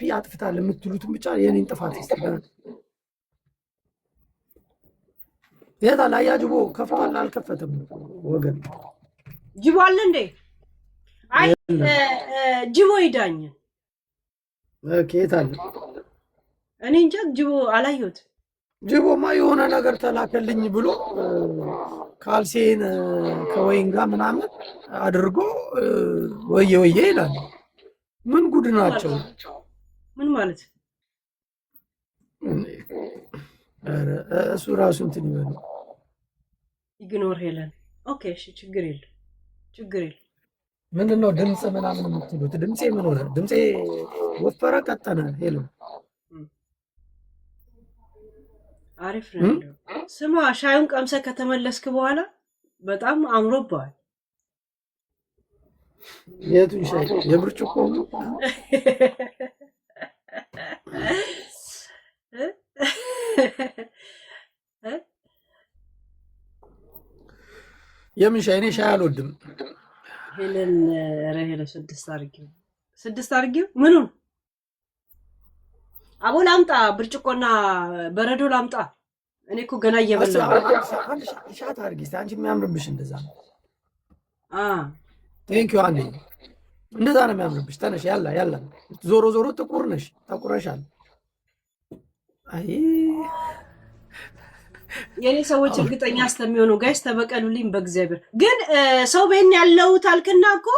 አጥፍታል የምትሉትን ብቻ የኔን ጥፋት ይስተጋል። የታ ላይ ጅቦ ከፍቷል አልከፈተም? ወገን ጅቦ አለ እንዴ? አይ ጅቦ ይዳኝ ከየት አለ? እኔ እንጃ ጅቦ አላየሁት። ጅቦማ የሆነ ነገር ተላከልኝ ብሎ ካልሴን ከወይን ጋር ምናምን አድርጎ ወየ ወየ ይላል። ምን ጉድ ናቸው? ምን ማለት እሱ ራሱ እንትን ይበል ኢግኖር ሄለን። ኦኬ እሺ፣ ችግር የለም። ምንድነው ድምጽ ምናምን የምትሉት? ድምጼ ምን ሆነ? ድምጼ ወፈረ ቀጠነ? ሄሎ አሪፍ ነው። ስማ ሻዩን ቀምሰ ከተመለስክ በኋላ በጣም አምሮብሃል። የቱን ሻይ? የብርጭቆ የምን ሻይ? እኔ ሻይ አልወድም። ሄለን ረሄለ ስድስት አድርጊው ምኑን? አቦ ላምጣ፣ ብርጭቆና በረዶ ላምጣ። እኔ እኮ ገና እየበላሁ ሻት አድርጊ እስኪ። አንቺ የሚያምርብሽ እንደዛ ነው። ቴንኪው አንዴ እንደዛ ነው የሚያምርብሽ። ተነሽ። ያላ ዞሮ ዞሮ ጥቁር ነሽ፣ ጠቁረሻል። አይ የኔ ሰዎች እርግጠኛ እስከሚሆኑ ጋይስ ተበቀሉልኝ በእግዚአብሔር። ግን ሰው ቤን ያለው ታልክና እኮ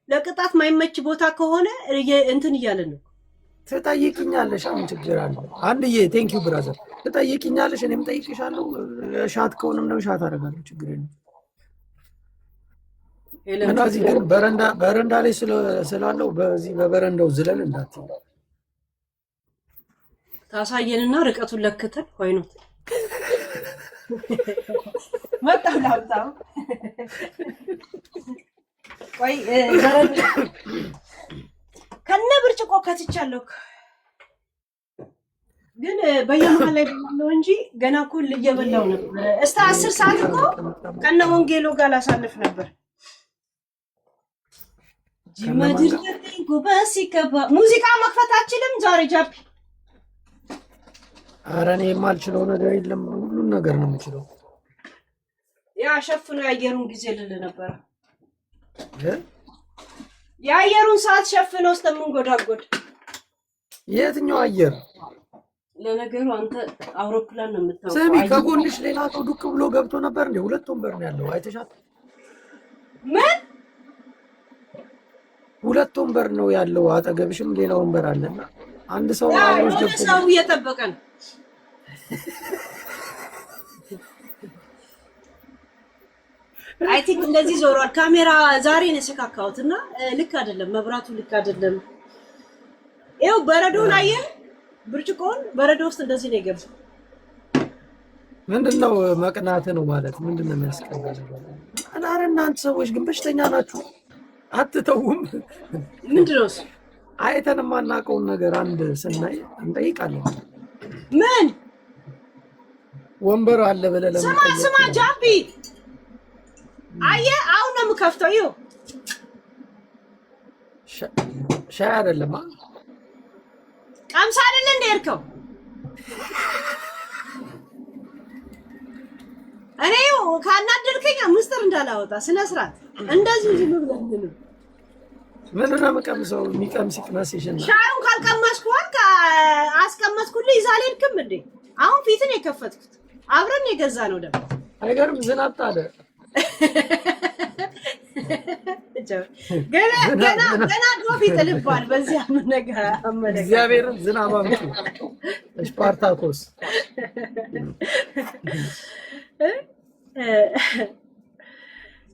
ለቅጣት ማይመች ቦታ ከሆነ እንትን እያለ ነው። ትጠይቂኛለሽ። ምን ችግር አለ? አንድዬ ቴንኪው ብራዘር። ትጠይቂኛለሽ፣ እኔም ጠይቅሻለሁ። ሻት ከሆነም ነው ሻት አደርጋለሁ። ችግር የለም። እነዚህ ግን በረንዳ ላይ ስላለው በዚህ በበረንዳው ዝለል እንዳትዪ። ታሳየንና ርቀቱን ለክተን ሆይኖት መጣው ላምጣው። ቆይ ከነ ብርጭቆ ከትቻለሁ። ግን በየመሀል ላይ ነው እንጂ ገና እኮ እየበላው ነበር። እስከ 10 ሰዓት እኮ ከነ ወንጌሎ ጋር ላሳልፍ ነበር። ጂማድር ጉባሲ ከባ ሙዚቃ መክፈት አችልም ዛሬ ጃፒ። ኧረ እኔ የማልችለው ነገር የለም፣ ሁሉን ነገር ነው የምችለው። ያ ሸፍኖ የአየሩን ጊዜ ልል ነበር። የአየሩን ሰዓት ሸፍነው እስከምንጎዳጎድ። የትኛው አየር? ለነገሩ አንተ አውሮፕላን ነው የምታውቀው። ስሚ፣ ከጎንሽ ሌላ ሰው ዱቅ ብሎ ገብቶ ነበር እንዴ? 2 ወንበር ነው ያለው፣ አይተሻት? ምን 2 ወንበር ነው ያለው፣ አጠገብሽም ሌላ ወንበር አለና አንድ ሰው አብሮሽ ገብቶ ሰው እየጠበቀ ነው። አይ ቲንክ እንደዚህ ዞሯል ካሜራ። ዛሬ ነው የሰካካሁት እና ልክ አይደለም፣ መብራቱ ልክ አይደለም። ይኸው በረዶውን አየህ፣ ብርጭቆውን በረዶ ውስጥ እንደዚህ ነው የገባው። ምንድነው መቅናት ነው ማለት? ምንድነው የሚያስቀና ነገር? ኧረ እናንተ ሰዎች ግን በሽተኛ ናችሁ፣ አትተውም። ምንድነው እሱ? አይተን የማናውቀውን ነገር አንድ ስናይ እንጠይቃለን። ምን ወንበር አለ ብለህ ለምን? ስማ ጃፒ፣ አየህ አሁን ነው የምከፍተው። ይኸው ሻይ አይደለም ቀምሳ አይደለ እንደ ሄድከው። እኔ ካናደድከኝ ምስጢር እንዳላወጣ ስነ ስርዓት እንደዚህ ዝም ብለህ ምንድን ነው የምቀምሰው? የሚቀምስ ይቅመስ ይሽና። ሻዩን ካልቀመስኩት አስቀመስኩልህ ይዛ አልሄድክም እንዴ? አሁን ፊትን የከፈትኩት አብረን የገዛ ነው ደግሞ። አይገርም? ዝናብ ጣለ። ገና ድሮ ፊት ልባል። በዚህ አመለከት እግዚአብሔርን ዝናብ አምጡ። ስፓርታኮስ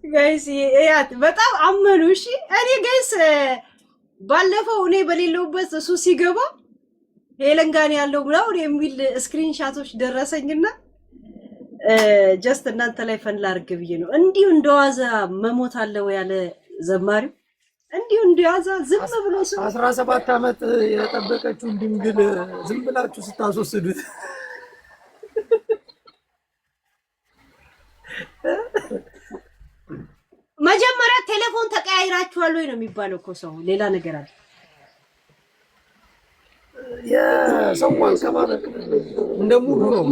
ጋይስ ያት በጣም አመኑ። እሺ እኔ ጋይስ ባለፈው እኔ በሌለውበት እሱ ሲገባ ሄለን ጋር ያለው ምናምን የሚል ስክሪንሻቶች ደረሰኝና ጀስት እናንተ ላይ ፈን ላድርግ ብዬ ነው። እንዲሁ እንደዋዛ መሞት አለው ያለ ዘማሪው እንዲሁ እንደዋዛ ዝም ብሎ 17 ዓመት የጠበቀችውን ድንግል ዝም ብላችሁ ስታስወስዱት መጀመሪያ ቴሌፎን ተቀያይራችኋል ወይ ነው የሚባለው እኮ ሰው ሌላ ነገር አለ። የሰው አቀባበል እንደ ሙሉ ነው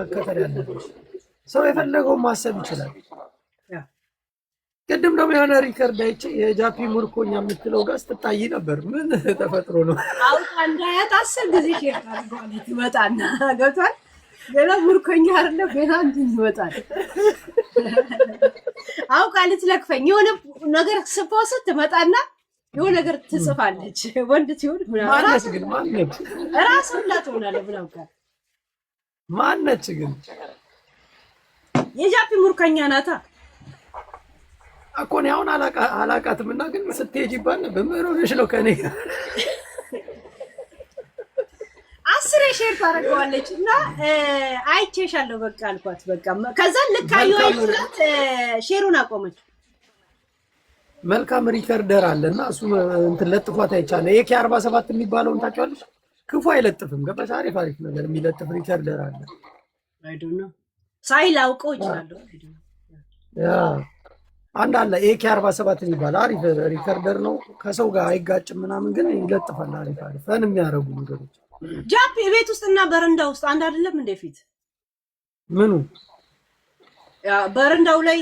መከተል ያለብሽ። ሰው የፈለገውን ማሰብ ይችላል። ቅድም ደግሞ የሆነ ሪከርድ አይቼ የጃፒ ምርኮኛ የምትለው ጋር ስትታይ ነበር። ምን ተፈጥሮ ነው? አውቃ እንዳያት 10 ጊዜ ሼር አድርገዋለች። ይመጣና ገብቷል። ገና ምርኮኛ አይደለም ገና እንትን ይመጣል። አውቃ ልትለክፈኝ የሆነ ነገር ስፖስት ትመጣና የሆነ ነገር ትጽፋለች። ወንድ ሲሆን ማነች ግን ማነች? ራስ ሁላ ትሆናለህ ብለው ጋር ማነች ግን? የጃፒ ምርኮኛ ናታ እኮ ነው። አሁን አላቃትም እና ግን ስትሄጂባት በምሮሽ ነው ከኔ 10 ሼር ታደርገዋለች እና አይቼሻለሁ በቃ አልኳት። በቃ ከዛ ልክ አይወይላት ሼሩን አቆመች። መልካም ሪከርደር አለና እሱ እንትን ለጥፏት አይቻለ። የኬ 47 የሚባለውን ታውቂዋለሽ? ክፉ አይለጥፍም። ገባሽ? አሪፍ ነገር የሚለጥፍ ሪከርደር አለ። አይ ዶንት ኖ ሳይላውቀው ይችላል። ያ አንድ አለ ኤኬ 47 የሚባል አሪፍ ሪከርደር ነው። ከሰው ጋር አይጋጭም ምናምን ግን ይለጥፋል። አሪፍ ፈን የሚያደርጉ ነገሮች። ጃፒ ቤት ውስጥና በረንዳ ውስጥ አንድ አይደለም እንደ ፊት ምኑ ያ በረንዳው ላይ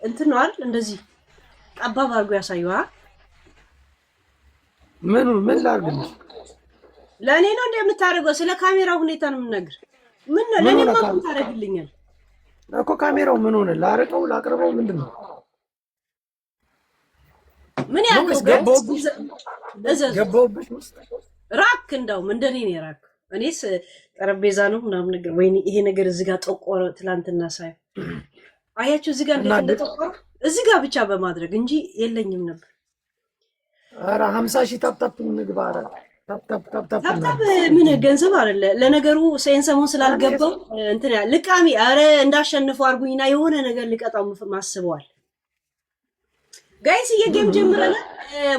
እንትን ነው አይደል? እንደዚህ ጠባብ አድርጎ ያሳየዋ። ምን ላድርግልሽ? ለእኔ ነው እንደምታደርገው። ስለ ካሜራው ሁኔታ ነው የምነግር። ምን ነው ለኔ ምን ታደርግልኛል እኮ? ካሜራው ምን ሆነ? ላርቀው ላቅርበው? ምንድነው? ምን ያለው ገባውብሽ ውስጥ ራክ እንደውም እንደኔ ነው ራክ። እኔስ ጠረጴዛ ነው ምናምን ነገር ወይኔ ይሄ ነገር እዚህ ጋር ጠቆረ። ትላንትና ሳይ አያችሁ እዚህ ጋር እንደተጠቆረ እዚህ ጋር ብቻ በማድረግ እንጂ የለኝም ነበር። ኧረ 50,000 ታፕታፕ ንግባ። ኧረ ታፕታፕ ምን ገንዘብ አይደለ ለነገሩ። ሰሞን ስላልገባው እንትን ያ ልቃሚ አረ እንዳሸንፈው አርጉኝና የሆነ ነገር ልቀጣው ማስበዋል። ጋይስ የጌም ጀምረናል።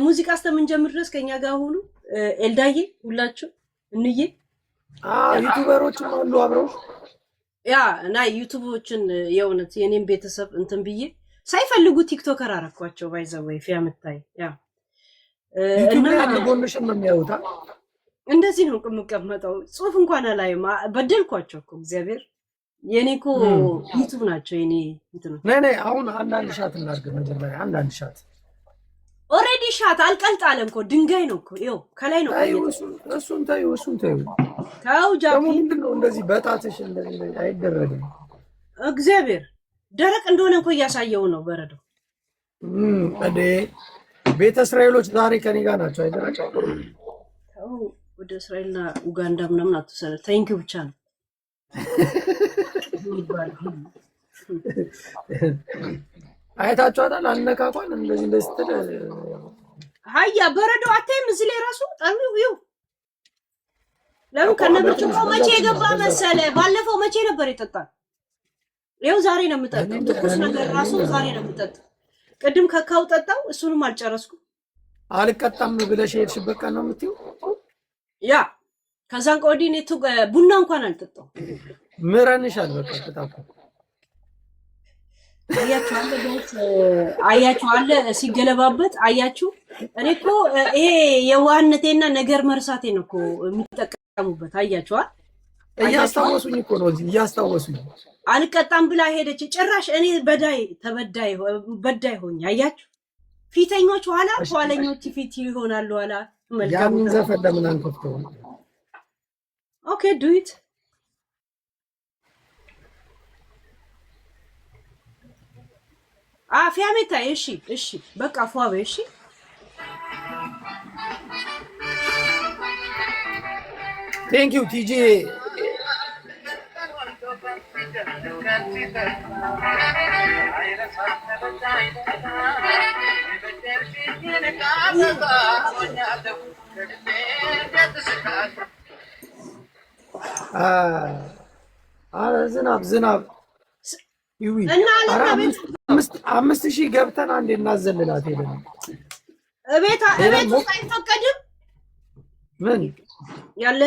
ሙዚቃ እስከምንጀምር ድረስ ከኛ ጋር ሆኑ። ኤልዳዬ ሁላችሁ እንዬ ዩቲዩበሮችም አሉ አብረው ያ እና ዩቲዩቦችን የእውነት የኔም ቤተሰብ እንትን ብዬ ሳይፈልጉ ቲክቶከር አረኳቸው። ባይዘው ፊያምታይ ያ እና ጎንሽም ነው የሚያዩታ። እንደዚህ ነው የምቀመጠው። ጽሁፍ እንኳን አላይም። በደልኳቸው እኮ እግዚአብሔር። የኔ እኮ ዩቲዩብ ናቸው የኔ እንትን ነው። ነይ አሁን አንዳንድ ሻት እናድርግ። መጀመሪያ አንዳንድ ሻት ኦሬዲ ሻት አልቀልጣለም እኮ ድንጋይ ነው እኮ ይኸው ከላይ ነው። እሱን ተይው ተው ጃፒ። ምንድነው እንደዚህ በጣትሽ እንደዚህ አይደረግም። እግዚአብሔር ደረቅ እንደሆነ እኮ እያሳየው ነው በረዶ። እዴ ቤተ እስራኤሎች ዛሬ ከኔ ጋር ናቸው። አይደረጫው ተው ወደ እስራኤልና ኡጋንዳ ምናምን አትሰለ። ታንኪው ብቻ ነው አይታችኋታል። አነካኳን እንደዚህ ስትል ሀያ በረዶ አታይም? እዚህ ላይ ራሱ ጠርሚው ይው ለምን ከነበርኩ መቼ የገባ መሰለ? ባለፈው መቼ ነበር የጠጣው? ይኸው ዛሬ ነው የምጠጣው። ትኩስ ነገር ራሱ ዛሬ ነው የምጠጣው። ቅድም ከካው ጠጣው፣ እሱንም አልጨረስኩም። አልቀጣም ብለሽ ሄድሽበት ቀን ነው የምትይው? ያ ከዛን ኮኦርዲኔቱ ቡና እንኳን አልጠጣው። ምረንሻል በቃ ተጣጣ። አያችሁ አለ ሲገለባበት አያችሁ። እኔ እኮ ይሄ የዋህነቴና ነገር መርሳቴ ነው እኮ የሚጠቀሙበት። አያችኋል? እያስታወሱኝ እኮ ነው እዚህ እያስታወሱኝ። አልቀጣም ብላ ሄደች። ጭራሽ እኔ በዳይ ሆኝ። አያችሁ ፊተኞች ኋለኞች ፊት ይሆናሉ። ኋላ መልካም ያንን ዘፈን ለምን አንከፍተው? ኦኬ ዱ ኢት ፊያሜታ። እሺ በቃ ፏበ። እሺ ቴንክ ዩ ቲጂ። ዝናብ ይዊ 5,000 ገብተን አንዴ እናዘልላት ሄደን እቤት ውስጥ አይፈቀድም። ምን ያለ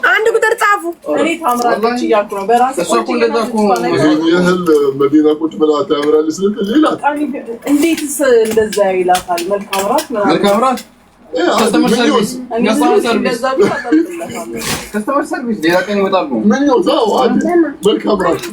አንድ ቁጥር ጻፉ። መዲና ቁጭ ብላ ታምራለች ይላል። እንዴትስ እንደዛ ይላታል? መልካም ራት ከስተመር ሰርቪስ ሌላ ቀን ይመጣሉ። ምን ነው ታው መልካም ራት